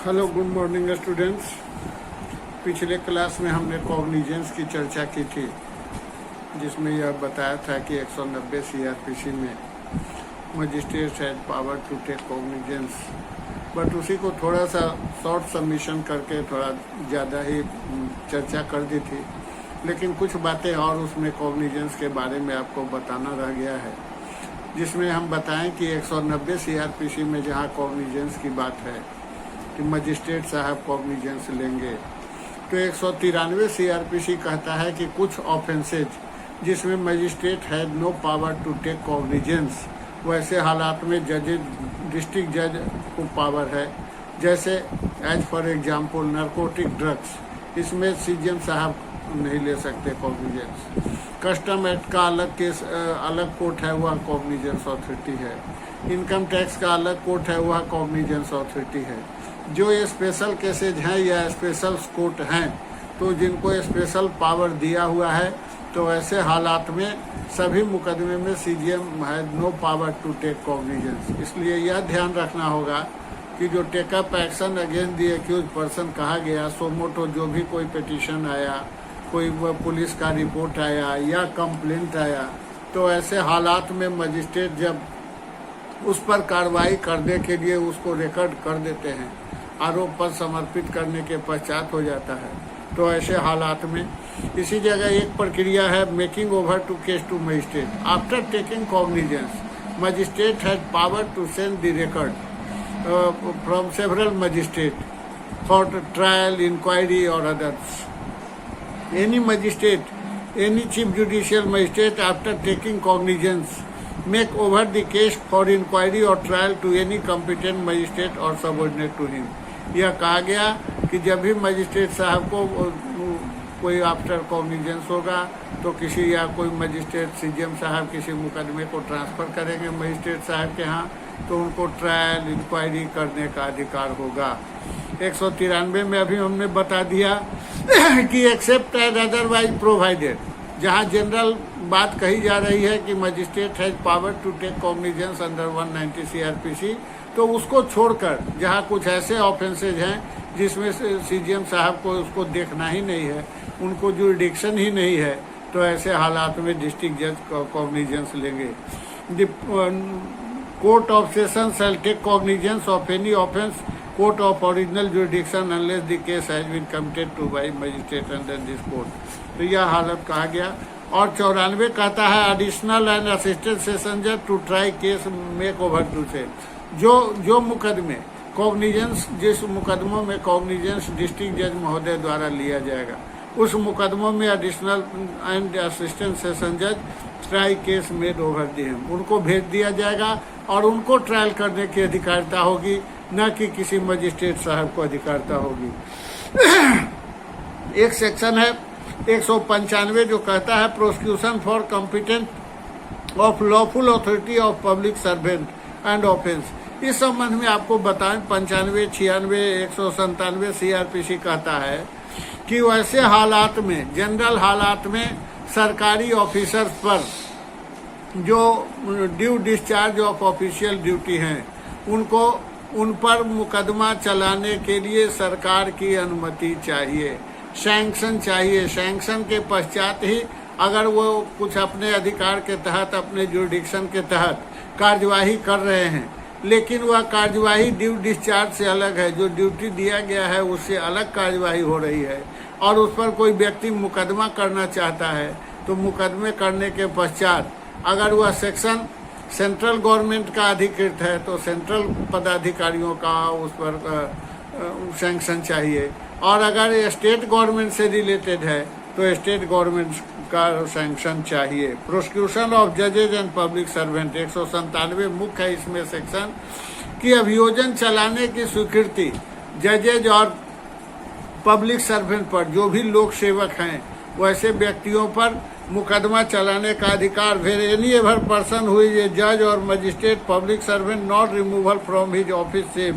Hello, good morning students. पिछले class में हमने कॉग्निजेंस की चर्चा की थी, जिसमें यह बताया था कि 190 CRPC में magistrate has power to take cognizance, but उसी को थोड़ा सा शॉर्ट सबमिशन करके थोड़ा ज़्यादा ही चर्चा कर दी थी। लेकिन कुछ बातें और उसमें कॉग्निजेंस के बारे में आपको बताना रह गया है, जिसमें हम बताएं कि 190 CRPC में जहां कॉग्निजेंस की बात है कि मजिस्ट्रेट साहब कॉग्निजेंस लेंगे, तो 193 CRPC कहता है कि कुछ ऑफेंसेज जिसमें magistrate had no power to take cognizance, वैसे हालात में जजेज डिस्ट्रिक्ट जज को पावर है। जैसे as for example narcotic drugs, इसमें CGM साहब नहीं ले सकते कॉग्निजेंस। कस्टम एक्ट का अलग केस अलग कोर्ट है, वह कॉग्निजेंस अथॉरिटी है। इनकम टैक्स का अलग कोर्ट है, वह कॉग्निजेंस अथॉरिटी है। जो ये स्पेशल केसेज हैं या स्पेशल कोर्ट हैं, तो जिनको स्पेशल पावर दिया हुआ है, तो ऐसे हालात में सभी मुकदमे में CGM has no power to take cognizance. इसलिए यह ध्यान रखना होगा कि जो take up action against the accused person कहा गया, सोमोटो जो भी कोई पिटीशन आया, कोई पुलिस का रिपोर्ट आया या कंप्लेंट आया, तो ऐसे हालात में मजिस्ट्रेट जब उस पर कार्रवाई करने के लिए उसको रिकॉर्ड कर देते हैं, आरोप पर समर्पित करने के पश्चात हो जाता है, तो ऐसे हालात में इसी जगह एक प्रक्रिया है making over to case to magistrate. After taking cognizance, magistrate has power to send the record from several magistrate for trial, inquiry और others. Any magistrate, any chief judicial magistrate after taking cognizance make over the case for inquiry or trial to any competent magistrate or subordinate to him। यह कहा गया कि जब भी magistrate साहब को कोई आफ्टर कॉग्निजेंस होगा, तो किसी या कोई मजिस्ट्रेट CGM साहब किसी मुकदमे को ट्रांसफ़र करेंगे मजिस्ट्रेट साहब के यहाँ, तो उनको ट्रायल इंक्वायरी करने का अधिकार होगा। 193 में अभी हमने बता दिया कि एक्सेप्ट एज अदरवाइज प्रोवाइडेड, जहां जनरल बात कही जा रही है कि magistrate has power to take cognizance under 190 CRPC, तो उसको छोड़कर जहां कुछ ऐसे ऑफेंसेज हैं जिसमें CGM साहब को उसको देखना ही नहीं है, उनको जुरिडिक्शन ही नहीं है, तो ऐसे हालात में डिस्ट्रिक्ट जज कॉग्निजेंस लेंगे। Court of session shall take cognizance of any offence court of original jurisdiction unless the case has been committed to by magistrate under this court. तो यह हालत कहा गया। और 94 कहता है एडिशनल एंड असिस्टेंट सेशन जज to try case make over to से, जो मुकदमे कॉग्निजेंस, जिस मुकदमों में कॉग्निजेंस डिस्ट्रिक्ट जज महोदय द्वारा लिया जाएगा, उस मुकदमों में एडिशनल एंड असिस्टेंट सेशन जज try case made over them, उनको भेज दिया जाएगा और उनको ट्रायल करने की अधिकारिता होगी, न कि किसी मजिस्ट्रेट साहब को अधिकारिता होगी। एक सेक्शन है 195 जो कहता है prosecution for competent of lawful authority of public servant and offence. इस संबंध में आपको बताएं 95, 96, 197 CRPC कहता है कि वैसे हालात में, जनरल हालात में सरकारी ऑफिसर्स पर जो due discharge of official duty हैं, उन पर मुकदमा चलाने के लिए सरकार की अनुमति चाहिए, सैंक्शन चाहिए। सैंक्शन के पश्चात ही अगर वो कुछ अपने अधिकार के तहत, अपने जुरिडिक्शन के तहत कार्यवाही कर रहे हैं, लेकिन वह कार्यवाही ड्यू डिस्चार्ज से अलग है, जो ड्यूटी दिया गया है उससे अलग कार्यवाही हो रही है, और उस पर कोई व्यक्ति मुकदमा करना चाहता है, तो मुकदमे करने के पश्चात अगर वह सेक्शन सेंट्रल गवर्नमेंट का अधिकृत है, तो सेंट्रल पदाधिकारियों का उस पर सैंक्शन चाहिए, और अगर स्टेट गवर्नमेंट से रिलेटेड है तो स्टेट गवर्नमेंट का सैंक्शन चाहिए। प्रोसिक्यूशन ऑफ जजेज एंड पब्लिक सर्वेंट 197 मुख्य है इसमें सेक्शन कि अभियोजन चलाने की स्वीकृति जजेज और पब्लिक सर्वेंट पर, जो भी लोक सेवक हैं, वैसे व्यक्तियों पर मुकदमा चलाने का अधिकार वेर एनी एवर पर्सन हुई ए जज और magistrate public servant not removal from his office से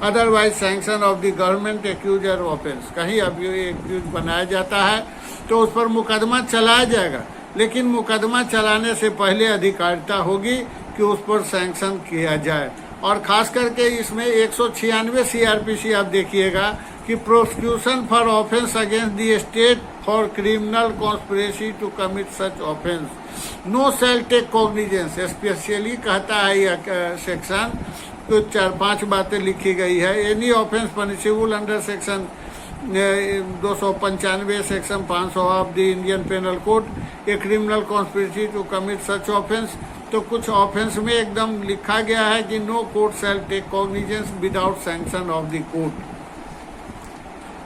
otherwise sanction of the government accuser offence. कहीं एक्यूज बनाया जाता है तो उस पर मुकदमा चलाया जाएगा, लेकिन मुकदमा चलाने से पहले अधिकारिता होगी कि उस पर सैंक्शन किया जाए, और खास करके इसमें 196 सीआरपीसी आप देखिएगा कि prosecution for offence against the state for criminal conspiracy to commit such offence no shall take cognizance, specially कहता है यह सेक्शन, तो 4-5 बातें लिखी गई है। Any offence punishable under section 295 section 500 of the Indian penal code, a criminal conspiracy to commit such offence. तो कुछ ऑफेंस में एकदम लिखा गया है कि no court shall take cognizance without sanction of the court,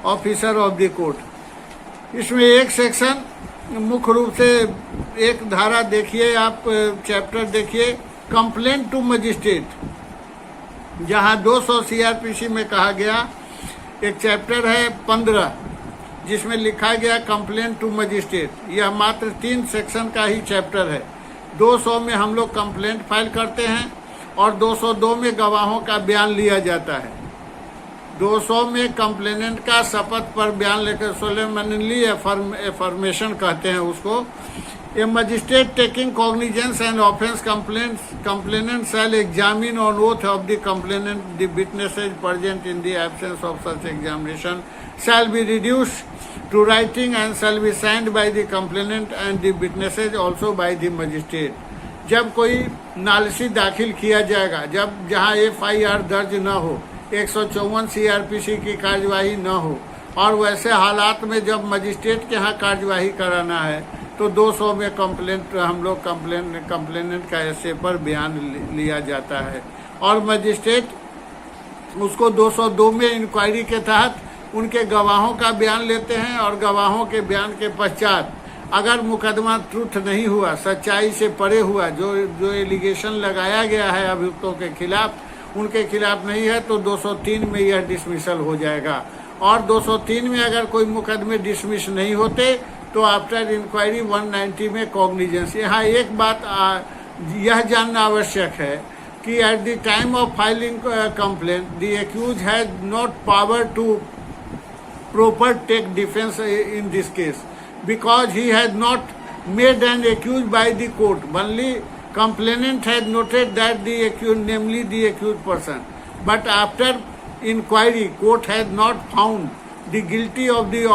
officer of the court. इसमें एक सेक्शन मुख्य रूप से एक धारा देखिए आप, चैप्टर देखिए, कंप्लेंट टू मजिस्ट्रेट, जहां 200 सीआरपीसी में कहा गया। एक चैप्टर है 15 जिसमें लिखा गया कंप्लेंट टू मजिस्ट्रेट। यह मात्र 3 सेक्शन का ही चैप्टर है। 200 में हम लोग कंप्लेंट फाइल करते हैं और 202 में गवाहों का बयान लिया जाता है। 200 में कंप्लेनेंट का शपथ पर बयान लेकर सोलेमनली एफर्मेशन कहते हैं उसको। A magistrate taking cognizance and offence complainant shall examine on oath of the complainant the witnesses present in the absence of such examination shall be reduced to writing and shall be signed by the complainant and the witnesses also by the magistrate। जब कोई नालिसी दाखिल किया जाएगा, जब जहां FIR दर्ज न हो, 154 सीआरपीसी की कार्यवाही न हो, और वैसे हालात में जब मजिस्ट्रेट के यहाँ कार्यवाही कराना है तो 200 में कंप्लेंट हम लोग कंप्लेनेंट का ऐसे पर बयान लिया जाता है और मजिस्ट्रेट उसको 202 में इंक्वायरी के तहत उनके गवाहों का बयान लेते हैं और गवाहों के बयान के पश्चात अगर मुकदमा ट्रुथ नहीं हुआ, सच्चाई से परे हुआ, जो एलिगेशन लगाया गया है अभियुक्तों के खिलाफ उनके खिलाफ नहीं है तो 203 में यह डिसमिसल हो जाएगा। और 203 में अगर कोई मुकदमे डिसमिस नहीं होते तो आफ्टर इंक्वायरी 190 में कॉग्निजेंस। यहाँ एक बात यह जानना आवश्यक है कि at the time of filing complaint the accused has not power to proper take defense in this case because he has not made an accused by the court. Only complainant has noted that the accused, namely the accused person, but after inquiry court has not found the guilty of the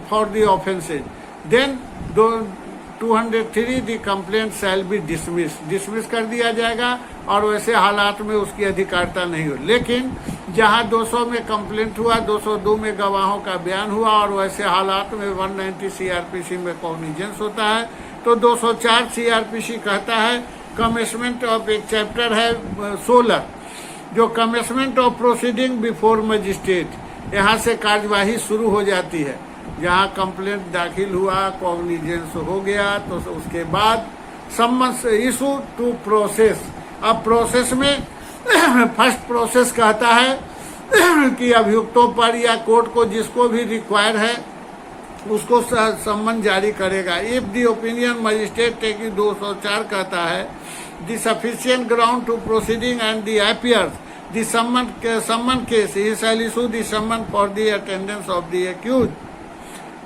for the offences, then 203 the complaint shall be dismiss कर दिया जाएगा और वैसे हालात में उसकी अधिकारिता नहीं हो। लेकिन जहां 200 में कंप्लेंट हुआ, 202 में गवाहों का बयान हुआ और वैसे हालात में 190 सीआरपीसी में कॉग्निजेंस होता है तो 204 सीआरपीसी कहता है कमेंसमेंट ऑफ, एक चैप्टर है 16 जो commencement of proceeding before magistrate, यहाँ से कार्यवाही शुरू हो जाती है। जहाँ कंप्लेंट दाखिल हुआ, कॉग्निजेंस हो गया तो उसके बाद समन्स इशू टू प्रोसेस। अब प्रोसेस में फर्स्ट प्रोसेस कहता है कि अभियुक्तों पर या कोर्ट को जिसको भी रिक्वायर है उसको सम्मन जारी करेगा। If the opinion magistrate taking 204 कहता है the sufficient ground to proceeding and the appears the summons case he shall issue the summons for the attendance of the accused.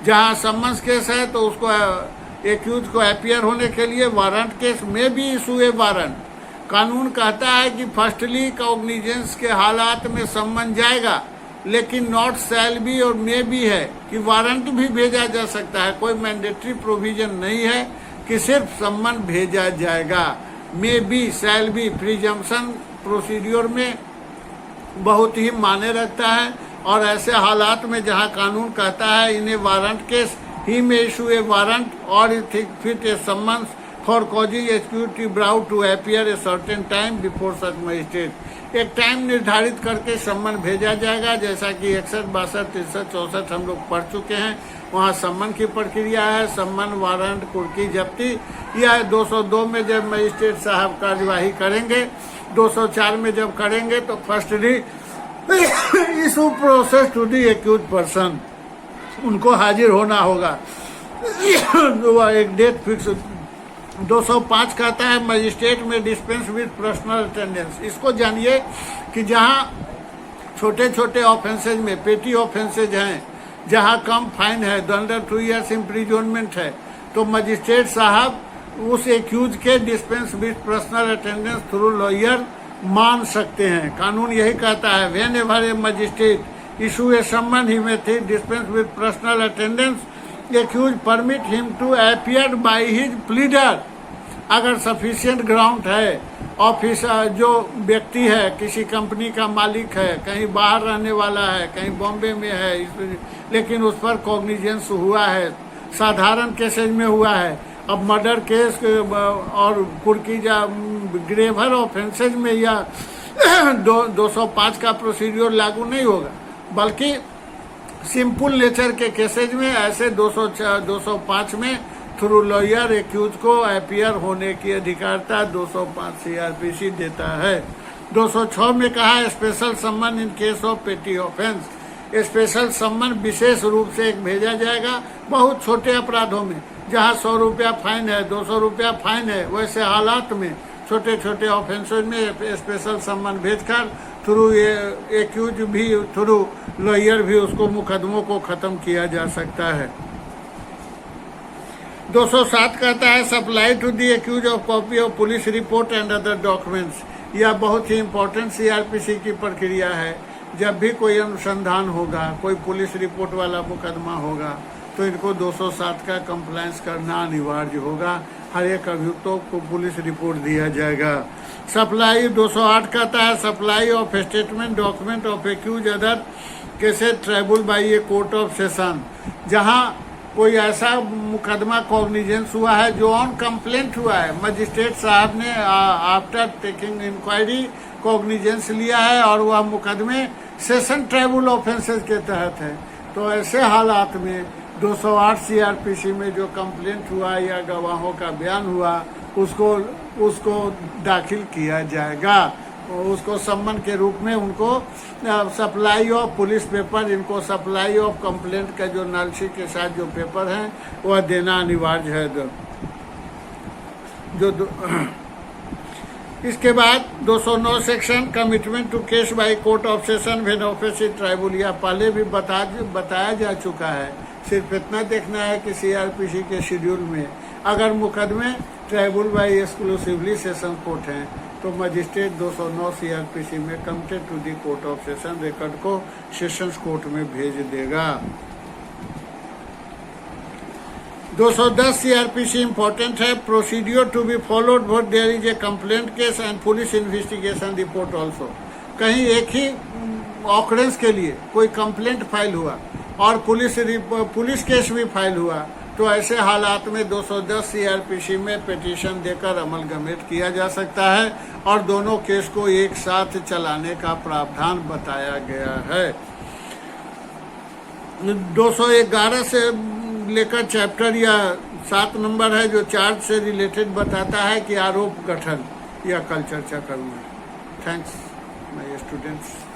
जहाँ सम्मन केस है तो उसको एक्यूज को अपीयर होने के लिए वारंट केस में भी इशू ए वारंट। कानून कहता है कि फर्स्टली कॉग्निजेंस के हालात में सम्मन जाएगा, लेकिन नॉट शैल बी और मे भी है कि वारंट भी भेजा जा सकता है। कोई मैंडेटरी प्रोविजन नहीं है कि सिर्फ सम्मन भेजा जाएगा। May be, shall be presumption procedure में बहुत ही मायने रखता है और ऐसे हालात में जहां कानून कहता है इन्हें वारंट केस ही में इशू ए वारंट और फिट a summons for causing accused brought to appear a certain time before such magistrate. एक टाइम निर्धारित करके सम्मन भेजा जाएगा, जैसा कि 61, 62, 63, 64 हम लोग पढ़ चुके हैं। वहाँ सम्मन की प्रक्रिया है, सम्मन, वारंट, कुर्की जब्ती। यह 202 में जब मजिस्ट्रेट साहब कार्यवाही करेंगे, 204 में जब करेंगे तो firstly issue process to the accused person, उनको हाजिर होना होगा। एक डेट फिक्स 205 कहता है मजिस्ट्रेट में डिस्पेंस विद पर्सनल अटेंडेंस। इसको जानिए कि जहां छोटे छोटे ऑफेंसेज में, पेटी ऑफेंसेज हैं, जहां कम फाइन है, अंडर 2 ईयर्स इम्प्रिजनमेंट है, तो मजिस्ट्रेट साहब उस एक्यूज के dispense with personal attendance through lawyer मान सकते हैं। कानून यही कहता है, whenever a magistrate issue a summon he may dispense with personal attendance accused permit him to appear by his pleader. अगर सफिशिएंट ग्राउंड है, ऑफिसर जो व्यक्ति है किसी कंपनी का मालिक है, कहीं बाहर रहने वाला है, कहीं बॉम्बे में है, लेकिन उस पर कॉग्निजेंस हुआ है, साधारण केसेज में हुआ है। अब मर्डर केस और कुर्कीजा ग्रेवर ऑफेंसेज में या 205 का प्रोसीड्योर लागू नहीं होगा, बल्कि सिंपल नेचर के केसेज में ऐसे 205 में थ्रू लॉयर एक्यूज को अपीयर होने की अधिकारता 205 सीआरपीसी देता है। 206 में कहा है स्पेशल सम्मन इन केस ऑफ पेटी ऑफेंस। स्पेशल सम्मन विशेष रूप से एक भेजा जाएगा बहुत छोटे अपराधों में, जहां 100 रुपया फाइन है, 200 रुपया फाइन है, वैसे हालात में छोटे छोटे ऑफेंसेज में स्पेशल सम्मन भेजकर थ्रू एक्यूज भी, थ्रू लॉयर भी उसको मुकदमों को खत्म किया जा सकता है। 207 कहता है supply to the accused of copy of police report and other documents. यह बहुत ही इंपॉर्टेंट सीआरपीसी की प्रक्रिया है। जब भी कोई अनुसंधान होगा, कोई पुलिस रिपोर्ट वाला मुकदमा होगा, तो इनको 207 का कंप्लायंस करना अनिवार्य होगा। हर एक अभियुक्तों को पुलिस रिपोर्ट दिया जाएगा। सप्लाई 208 कहता है supply of statement document of accused other cases triable by a court of session. जहां कोई ऐसा मुकदमा कॉग्निजेंस हुआ है जो ऑन कंप्लेंट हुआ है, मजिस्ट्रेट साहब ने आफ्टर टेकिंग इंक्वायरी कॉग्निजेंस लिया है और वह मुकदमे सेशन ट्राइबल ऑफेंसेस के तहत है, तो ऐसे हालात में 208 सीआरपीसी में जो कंप्लेंट हुआ या गवाहों का बयान हुआ उसको दाखिल किया जाएगा। उसको सम्मन के रूप में उनको सप्लाई ऑफ पुलिस पेपर, इनको सप्लाई ऑफ कंप्लेंट का जो नालसी के साथ जो पेपर हैं वह देना अनिवार्य है। इसके बाद 209 section commitment to case by court of session when offensive tribunal, या पहले भी बताया जा चुका है। सिर्फ इतना देखना है कि सीआरपीसी के शेड्यूल में अगर मुकदमे tribunal by exclusively session court हैं तो मजिस्ट्रेट 209 सीआरपीसी में committed to the court of session record को सेशंस कोर्ट में भेज देगा। 210 सीआरपीसी इंपॉर्टेंट है, procedure to be followed for there is a complaint case and police investigation report also. कहीं एक ही ऑकरेंस के लिए कोई कंप्लेंट फाइल हुआ और पुलिस केस भी फाइल हुआ, तो ऐसे हालात में 210 सीआरपीसी में पिटीशन देकर अमलगमेट किया जा सकता है और दोनों केस को एक साथ चलाने का प्रावधान बताया गया है। 211 से लेकर चैप्टर या 7 नंबर है जो चार्ज से रिलेटेड बताता है कि आरोप गठन, या कल चर्चा करूँगा। Thanks my students.